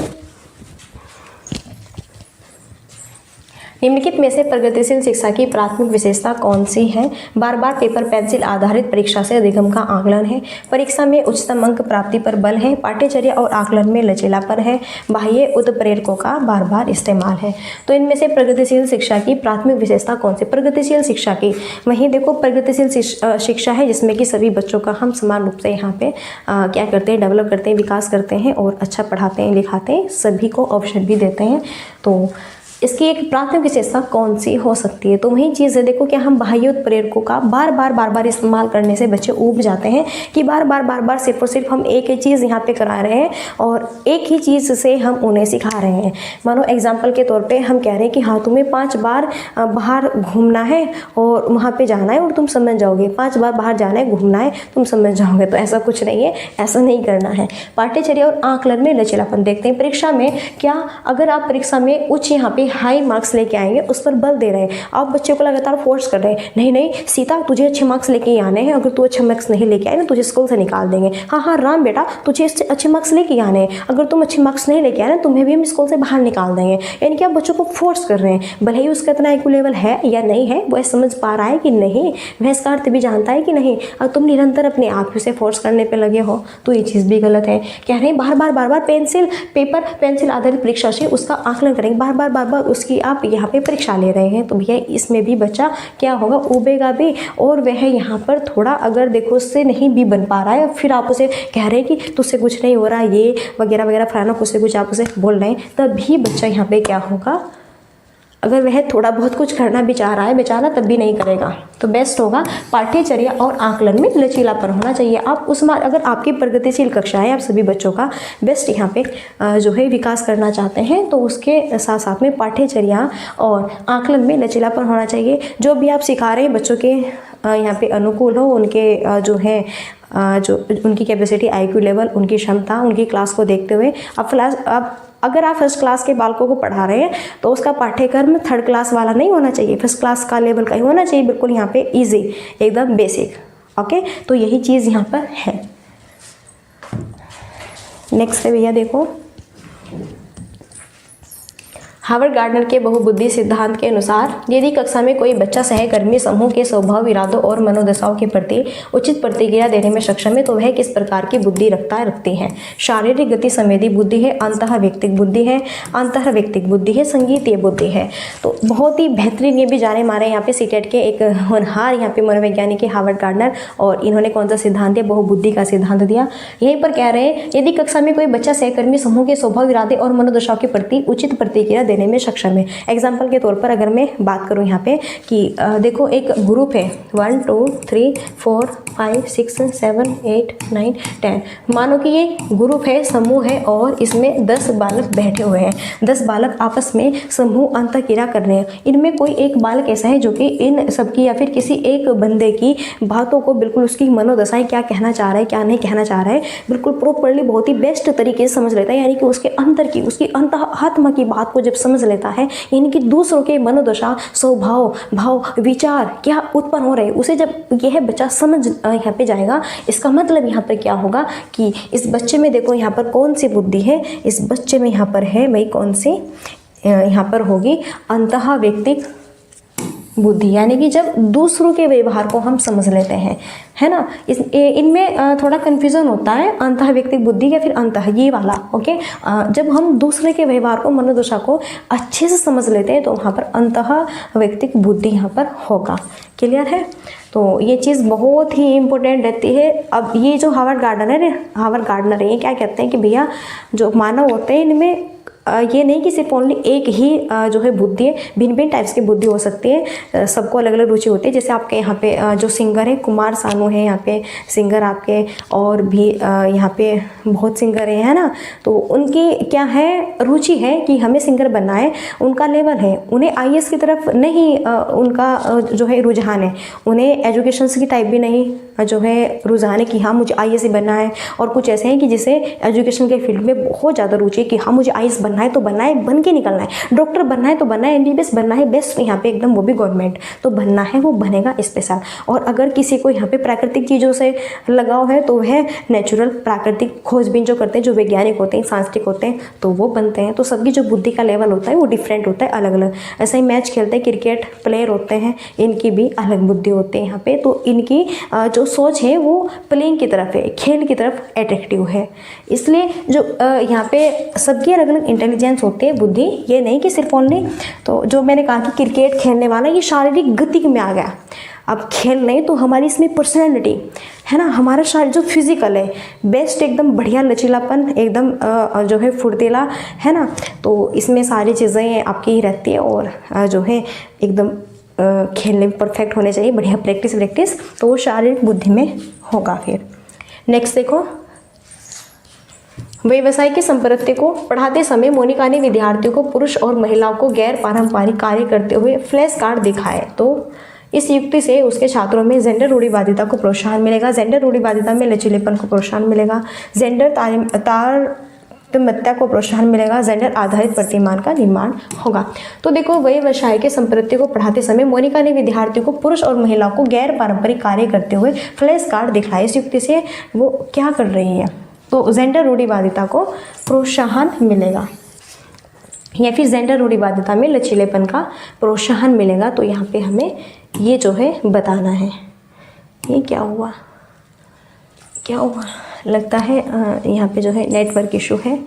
निम्नलिखित में से प्रगतिशील शिक्षा की प्राथमिक विशेषता कौन सी है? बार बार पेपर पेंसिल आधारित परीक्षा से अधिगम का आकलन है, परीक्षा में उच्चतम अंक प्राप्ति पर बल है, पाठ्यचर्या और आकलन में लचीलापन है, बाह्य उत्प्रेरकों का बार बार इस्तेमाल है। तो इनमें से प्रगतिशील शिक्षा की प्राथमिक विशेषता कौन सी? प्रगतिशील शिक्षा की वहीं देखो प्रगतिशील शिक्षा है जिसमें कि सभी बच्चों का हम समान रूप से यहाँ पे क्या करते हैं, डेवलप करते हैं, विकास करते हैं और अच्छा पढ़ाते हैं, लिखाते हैं, सभी को ऑप्शन भी देते हैं। तो इसकी एक प्राथमिक विशेषता कौन सी हो सकती है? तो वही चीज़ है, देखो कि हम बाह्य उत्प्रेरकों का बार बार इस्तेमाल करने से बच्चे ऊब जाते हैं कि बार बार सिर्फ और सिर्फ हम एक ही चीज़ यहाँ पे करा रहे हैं और एक ही चीज़ से हम उन्हें सिखा रहे हैं। मानो एग्जाम्पल के तौर पे हम कह रहे हैं कि हाँ तुम्हें 5 बार बाहर घूमना है और वहाँ पे जाना है और तुम समझ जाओगे, 5 बार बाहर जाना है, घूमना है, तुम समझ जाओगे। तो ऐसा कुछ नहीं है, ऐसा नहीं करना है। पाठ्यचर्या और आकलन में लचीलापन देखते हैं। परीक्षा में क्या, अगर आप परीक्षा में उच्च यहाँ पे हाई मार्क्स लेके आएंगे, उस पर बल दे रहे हैं, आप बच्चे को लगातार फोर्स कर रहे हैं, नहीं सीता तुझे अच्छे मार्क्स लेके ही आने हैं, अगर तू अच्छे मार्क्स नहीं लेके आए ना तुझे स्कूल से निकाल देंगे। हाँ राम बेटा तुझे अच्छे मार्क्स लेके आने हैं, अगर तुम अच्छे मार्क्स नहीं लेके आए ना तुम्हें भी हम स्कूल से बाहर निकाल देंगे। यानी कि आप बच्चों को फोर्स कर रहे हैं, भले ही उसका इतना IQ लेवल है या नहीं है, वो समझ पा रहा है कि नहीं, वह इसका अर्थ भी जानता है कि नहीं। अगर तुम निरंतर अपने आप से फोर्स करने पर लगे हो तो ये चीज़ भी गलत है। कह रहे हैं बार बार पेंसिल आधारित परीक्षा से उसका आकलन करेंगे, बार बार उसकी आप यहाँ पे परीक्षा ले रहे हैं, तो भैया इसमें भी बच्चा क्या होगा, उबेगा भी। और वह यहाँ पर थोड़ा अगर देखो उससे नहीं भी बन पा रहा है, फिर आप उसे कह रहे हैं कि तुझसे कुछ नहीं हो रहा, ये वगैरह फलाना कुछ आप उसे बोल रहे हैं, तभी बच्चा यहाँ पे क्या होगा, अगर वह थोड़ा बहुत कुछ करना भी चाह रहा है बेचारा तब भी नहीं करेगा। तो बेस्ट होगा पाठ्यचर्या और आकलन में लचीलापन होना चाहिए। आप अगर आपकी प्रगतिशील कक्षा है, आप सभी बच्चों का बेस्ट यहाँ पे जो है विकास करना चाहते हैं, तो उसके साथ साथ में पाठ्यचर्या और आकलन में लचीलापन होना चाहिए। जो भी आप सिखा रहे हैं बच्चों के यहाँ पे अनुकूल हो, उनके जो है जो उनकी कैपेसिटी, IQ लेवल, उनकी क्षमता, उनकी क्लास को देखते हुए अगर आप फर्स्ट क्लास के बालकों को पढ़ा रहे हैं तो उसका पाठ्यक्रम 3rd क्लास वाला नहीं होना चाहिए, फर्स्ट क्लास का लेवल का ही होना चाहिए, बिल्कुल यहाँ पे इजी, एकदम बेसिक। ओके, तो यही चीज़ यहाँ पर है। नेक्स्ट है भैया देखो, हावर्ड गार्डनर के बहुबुद्धि सिद्धांत के अनुसार यदि कक्षा में कोई बच्चा सहकर्मी समूह के स्वभाव, इरादों और मनोदशाओं के प्रति उचित प्रतिक्रिया देने में सक्षम है तो वह किस प्रकार की बुद्धि रखती है? शारीरिक गति संवेदी बुद्धि है, अंतःव्यक्तिक बुद्धि है, अंतःव्यक्तिक बुद्धि है, संगीतीय बुद्धि है। तो बहुत ही बेहतरीन, ये भी जाने मारे यहाँ पे सीटेट के एक होनहार यहाँ पे मनोवैज्ञानिक है हावर्ड गार्डनर, और इन्होंने कौन सा सिद्धांत दिया? बहुबुद्धि का सिद्धांत दिया। यहीं पर कह रहे हैं यदि कक्षा में कोई बच्चा सहकर्मी समूह के स्वभाव, इरादे और मनोदशाओं के प्रति उचित प्रतिक्रिया देने में सक्षम है। एग्जाम्पल के तौर पर अगर मैं बात करूं यहाँ पे कि देखो एक ग्रुप है 1 2 3 4 5 6 7 8 9 10, मानो कि ये ग्रुप है, समूह है और इसमें 10 बालक बैठे हुए हैं। 10 बालक आपस में समूह अंतःक्रिया कर रहे हैं। इनमें कोई एक बालक ऐसा है जो कि इन सबकी या फिर किसी एक बंदे की बातों को, बिल्कुल उसकी मनोदशाएं क्या कहना चाह रहा है, क्या नहीं कहना चाह रहा है, बिल्कुल प्रॉपरली बहुत ही बेस्ट तरीके से समझ लेता है। यानी कि उसके अंदर की, उसकी अंतःआत्मा की बात को जब समझ लेता है, यानी कि दूसरों के मनोदशा, स्वभाव, भाव, विचार क्या उत्पन्न हो रहे हैं, उसे जब यह बच्चा समझ यहाँ पे जाएगा, इसका मतलब यहाँ पर क्या होगा कि इस बच्चे में देखो यहाँ पर कौन सी बुद्धि है, इस बच्चे में यहाँ पर है भाई कौन सी, यहाँ पर होगी अंतःव्यक्तिक बुद्धि। यानी कि जब दूसरों के व्यवहार को हम समझ लेते हैं, है ना, इनमें थोड़ा कन्फ्यूज़न होता है, अंतःव्यक्तिक बुद्धि या फिर ये वाला। ओके, जब हम दूसरे के व्यवहार को, मनोदशा को अच्छे से समझ लेते हैं तो वहाँ पर अंतःव्यक्तिक बुद्धि यहाँ पर होगा। क्लियर है? तो ये चीज़ बहुत ही इम्पोर्टेंट रहती है। अब ये जो हावर्ड गार्डनर है, ये क्या कहते हैं कि भैया जो मानव होते हैं इनमें ये नहीं कि सिर्फ ओनली एक ही जो है बुद्धि है, भिन्न भिन्न टाइप्स की बुद्धि हो सकती है, सबको अलग अलग रुचि होती है। जैसे आपके यहाँ पे जो सिंगर है कुमार सानू है यहाँ पे सिंगर आपके, और भी यहाँ पे बहुत सिंगर है ना, तो उनकी क्या है रुचि है कि हमें सिंगर बनना है, उनका लेवल है, उन्हें IAS की तरफ नहीं उनका जो है रुझान है, उन्हें एजुकेशन की टाइप भी नहीं जो है रुझान है कि हाँ मुझे IAS ही बनना है। और कुछ ऐसे हैं कि जिसे एजुकेशन के फील्ड में बहुत ज़्यादा रुचि है कि हाँ मुझे IAS बनना है तो बनना है, बन के निकलना है, डॉक्टर बनना है तो बनना है, MBBS बनना है, बेस्ट यहाँ पे एकदम, वो भी गवर्नमेंट तो बनना है, वो बनेगा स्पेशल। और अगर किसी को यहाँ पे प्राकृतिक चीज़ों से लगाव है तो वह नेचुरल, प्राकृतिक खोजबीन जो करते हैं, जो वैज्ञानिक होते हैं, सांस्कृतिक होते हैं, तो वो बनते हैं। तो सबकी जो बुद्धि का लेवल होता है वो डिफरेंट होता है, अलग अलग। ऐसा ही मैच खेलते हैं, क्रिकेट प्लेयर होते हैं, इनकी भी अलग बुद्धि होती है यहाँ पे। तो इनकी जो सोच है वो प्लेइंग की तरफ है, खेल की तरफ अट्रैक्टिव है। इसलिए जो यहाँ पे सबकी अलग अलग इंटेलिजेंस होती है, बुद्धि, ये नहीं कि सिर्फ ओनली। तो जो मैंने कहा कि क्रिकेट खेलने वाला ये शारीरिक गति में आ गया, अब खेल नहीं तो हमारी इसमें पर्सनैलिटी है ना, हमारा शारीर जो फिजिकल है बेस्ट, एकदम बढ़िया लचीलापन, एकदम जो है फुर्तीला है ना, तो इसमें सारी चीज़ें आपकी ही रहती है और जो है एकदम खेलने में परफेक्ट होने चाहिए, बढ़िया प्रैक्टिस, तो वो शारीरिक बुद्धि में होगा। फिर नेक्स्ट देखो, व्यवसाय की संपत्ति को पढ़ाते समय मोनिका ने विद्यार्थियों को पुरुष और महिलाओं को गैर पारंपरिक कार्य करते हुए फ्लैश कार्ड दिखाए, तो इस युक्ति से उसके छात्रों में जेंडर रूढ़िवादिता को प्रोत्साहन मिलेगा, जेंडर रूढ़िवादिता में लचीलेपन को प्रोत्साहन मिलेगा, जेंडर तारतम्यता को प्रोत्साहन मिलेगा, जेंडर आधारित प्रतिमान का निर्माण होगा। तो देखो, व्यवसाय के संपत्ति को पढ़ाते समय मोनिका ने विद्यार्थियों को पुरुष और महिलाओं को गैर पारंपरिक कार्य करते हुए फ्लैश कार्ड दिखाए। इस युक्ति से वो क्या कर रही है, तो जेंडर रूढ़िवादिता को प्रोत्साहन मिलेगा या फिर जेंडर रूढ़िवादिता में लचीलेपन का प्रोत्साहन मिलेगा। तो यहाँ पे हमें ये जो है बताना है। ये क्या हुआ लगता है यहाँ पे जो है नेटवर्क इशू है।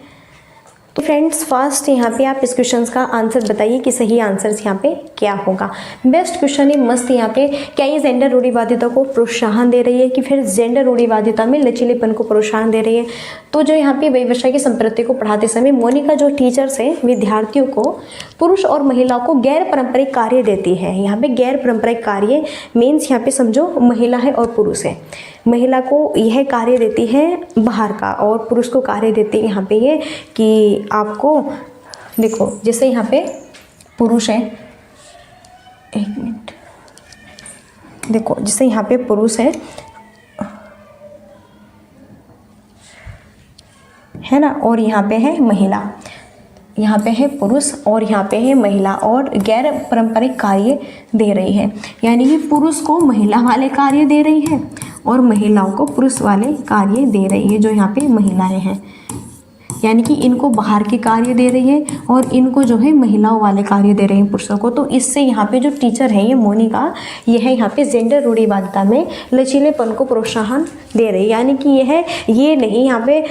तो फ्रेंड्स फर्स्ट यहाँ पे आप इस क्वेश्चन का आंसर बताइए कि सही आंसर यहाँ पे क्या होगा। बेस्ट क्वेश्चन है, मस्त। यहाँ पे क्या ये जेंडर रूढ़िवादिता को प्रोत्साहन दे रही है कि फिर जेंडर रूढ़िवादिता में लचीलेपन को प्रोत्साहन दे रही है। तो जो यहाँ पे व्यवसाय की संपत्ति को पढ़ाते समय मोनिका जो टीचर्स है विद्यार्थियों को पुरुष और महिलाओं को गैर पारंपरिक कार्य देती है। यहाँ पे गैर पारंपरिक कार्य मीन्स यहाँ पे समझो महिला है और पुरुष है। महिला को यह कार्य देती है बाहर का और पुरुष को कार्य देती है यहाँ पे ये कि आपको देखो, जैसे यहाँ पे पुरुष है, एक मिनट, देखो जैसे यहाँ पे पुरुष है ना, और यहाँ पे है महिला, यहाँ पे है पुरुष और यहाँ पे है महिला, और गैर पारंपरिक कार्य दे रही है। यानी कि पुरुष को महिला वाले कार्य दे रही है और महिलाओं को पुरुष वाले कार्य दे रही है। जो यहाँ पे महिलाएं हैं, यानी कि इनको बाहर के कार्य दे रही है और इनको जो है महिलाओं वाले कार्य दे रहे हैं पुरुषों को। तो इससे यहाँ पे जो टीचर है ये मोनिका, ये है यहाँ पे जेंडर रूढ़िवादिता में लचीलेपन को प्रोत्साहन दे रही है। यानी कि ये नहीं यहाँ पे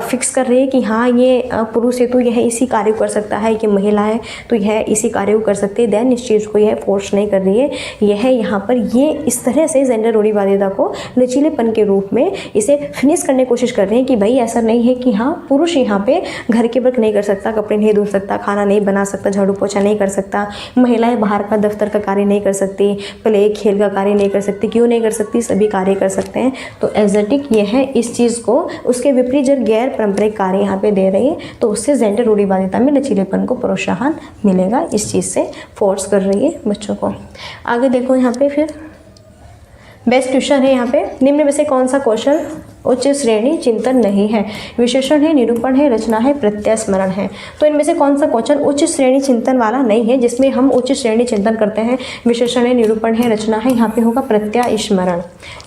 फिक्स कर रही है कि हाँ ये पुरुष है तो यह इसी कार्य को कर सकता है, कि महिला है तो यह इसी कार्य को कर सकती है, देन इस चीज़ को यह फोर्स नहीं कर रही है। यह यहाँ पर ये इस तरह से जेंडर रूढ़िवादिता को लचीलेपन के रूप में इसे फिनिश करने की कोशिश कर रहे हैं कि भाई ऐसा नहीं है कि हाँ पुरुष यहाँ पे घर के वर्क नहीं कर सकता, कपड़े नहीं धो सकता, खाना नहीं बना सकता, झाड़ू पोछा नहीं कर सकता, महिलाएं बाहर का दफ्तर का कार्य नहीं कर सकती, प्ले खेल का कार्य नहीं कर सकती। क्यों नहीं कर सकती? सभी कार्य कर सकते हैं। तो एग्जैक्टिक ये है, इस चीज़ को उसके विपरीत जब गैर पारंपरिक कार्य यहाँ पे दे रही है तो उससे जेंडर रूढ़िवादिता में लचीलेपन को प्रोत्साहन मिलेगा। इस चीज़ से फोर्स कर रही है बच्चों को। आगे देखो यहाँ पे फिर बेस्ट क्वेश्चन है यहाँ पे, निम्न में से कौन सा क्वेश्चन उच्च श्रेणी चिंतन नहीं है? विशेषण है, निरूपण है, रचना है, प्रत्यय स्मरण है। तो इनमें से कौन सा क्वेश्चन उच्च श्रेणी चिंतन वाला नहीं है, जिसमें हम उच्च श्रेणी चिंतन करते हैं? विशेषण है, निरूपण है, रचना है, यहाँ पे होगा प्रत्यय स्मरण।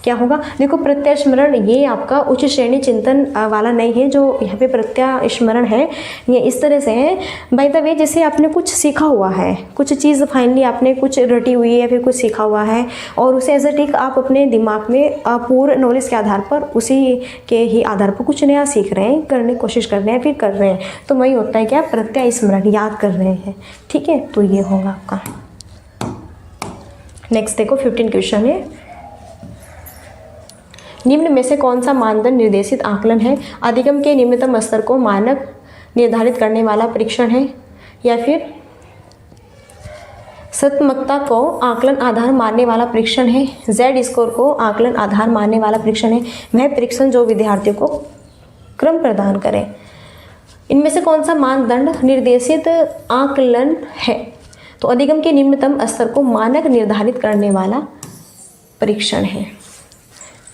क्या होगा? देखो प्रत्यय स्मरण ये आपका उच्च श्रेणी चिंतन वाला नहीं है। जो यहाँ पे प्रत्यय स्मरण है ये इस तरह से है, बाय द वे जैसे आपने कुछ सीखा हुआ है, कुछ चीज़ फाइनली आपने कुछ रटी हुई है या फिर कुछ सीखा हुआ है और उसे एज ए टिक आप अपने दिमाग में पूर्ण नॉलेज के आधार पर उसी के ही आधार पर कुछ नया सीख रहे हैं, करने की कोशिश कर रहे हैं, फिर कर रहे हैं, तो वही होता है क्या? प्रत्यय स्मरण, याद कर रहे हैं। ठीक है, तो ये होगा आपका। नेक्स्ट देखो 15 क्वेश्चन है, निम्न में से कौन सा मानदंड निर्देशित आकलन है? अधिगम के निम्नतम स्तर को मानक निर्धारित करने वाला परीक्षण है या फिर सत्मकता को आकलन आधार मानने वाला परीक्षण है? जेड स्कोर को आकलन आधार मानने वाला परीक्षण है वह परीक्षण जो विद्यार्थियों को क्रम प्रदान करे। इनमें से कौन सा मानदंड निर्देशित आकलन है? तो अधिगम के निम्नतम स्तर को मानक निर्धारित करने वाला परीक्षण है।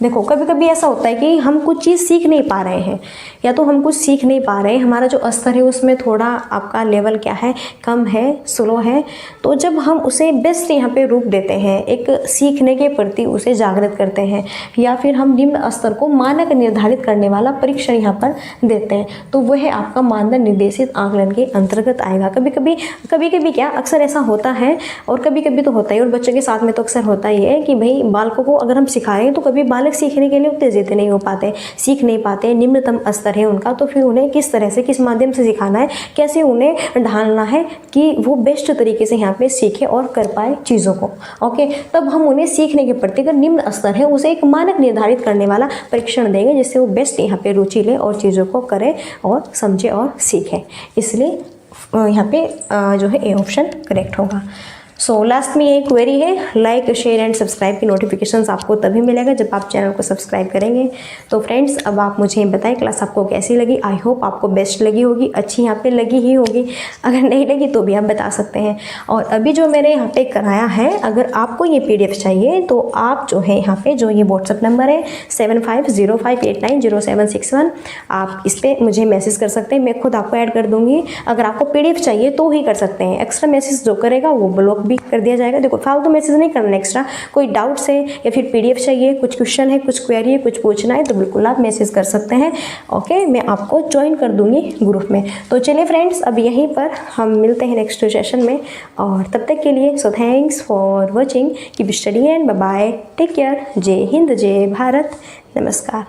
देखो कभी कभी ऐसा होता है कि हम कुछ चीज़ सीख नहीं पा रहे हैं, या तो हम कुछ सीख नहीं पा रहे हैं, हमारा जो स्तर है उसमें थोड़ा आपका लेवल क्या है, कम है, स्लो है। तो जब हम उसे बेस्ट यहाँ पे रूप देते हैं, एक सीखने के प्रति उसे जागृत करते हैं, या फिर हम निम्न स्तर को मानक निर्धारित करने वाला परीक्षण यहाँ पर देते हैं, तो वह आपका मानदंड निर्देशित आकलन के अंतर्गत आएगा। कभी कभी क्या अक्सर ऐसा होता है, और कभी कभी तो होता ही, और बच्चों के साथ में तो अक्सर होता ही है कि भाई बालकों को अगर हम सिखा रहे हैं तो कभी बाल बालक सीखने के लिए उत्तेजित नहीं हो पाते, सीख नहीं पाते, निम्नतम स्तर है उनका, तो फिर उन्हें किस तरह से, किस माध्यम से सिखाना है, कैसे उन्हें ढालना है कि वो बेस्ट तरीके से यहाँ पे सीखे और कर पाए चीज़ों को। ओके, तब हम उन्हें सीखने के प्रति अगर निम्न स्तर है उसे एक मानक निर्धारित करने वाला परीक्षण देंगे, जिससे वो बेस्ट यहाँ पे रुचि ले और चीज़ों को करे और समझे और सीखे। इसलिए यहाँ पे जो है ए ऑप्शन करेक्ट होगा। सो लास्ट में ये क्वेरी है, लाइक शेयर एंड सब्सक्राइब की नोटिफिकेशंस आपको तभी मिलेगा जब आप चैनल को सब्सक्राइब करेंगे। तो फ्रेंड्स, अब आप मुझे बताएं क्लास आपको कैसी लगी। आई होप आपको बेस्ट लगी होगी, अच्छी यहाँ पे लगी ही होगी। अगर नहीं लगी तो भी आप बता सकते हैं। और अभी जो मैंने यहाँ पे कराया है, अगर आपको ये PDF चाहिए तो आप जो है यहाँ पे जो ये व्हाट्सअप नंबर है 7505890761, आप इस पर मुझे मैसेज कर सकते हैं, मैं खुद आपको ऐड कर दूँगी। अगर आपको PDF चाहिए तो ही कर सकते हैं, एक्स्ट्रा मैसेज जो करेगा वो ब्लॉक भी कर दिया जाएगा। देखो, फालतू मैसेज नहीं करना एक्स्ट्रा, कोई डाउट्स है या फिर PDF चाहिए, कुछ क्वेश्चन है, कुछ क्वेरी है, कुछ पूछना है, तो बिल्कुल आप मैसेज कर सकते हैं। ओके, मैं आपको ज्वाइन कर दूंगी ग्रुप में। तो चलिए फ्रेंड्स, अब यहीं पर हम मिलते हैं नेक्स्ट सेशन में, और तब तक के लिए so thanks for watching, keep study and bye bye, take care, जय हिंद, जय भारत, नमस्कार।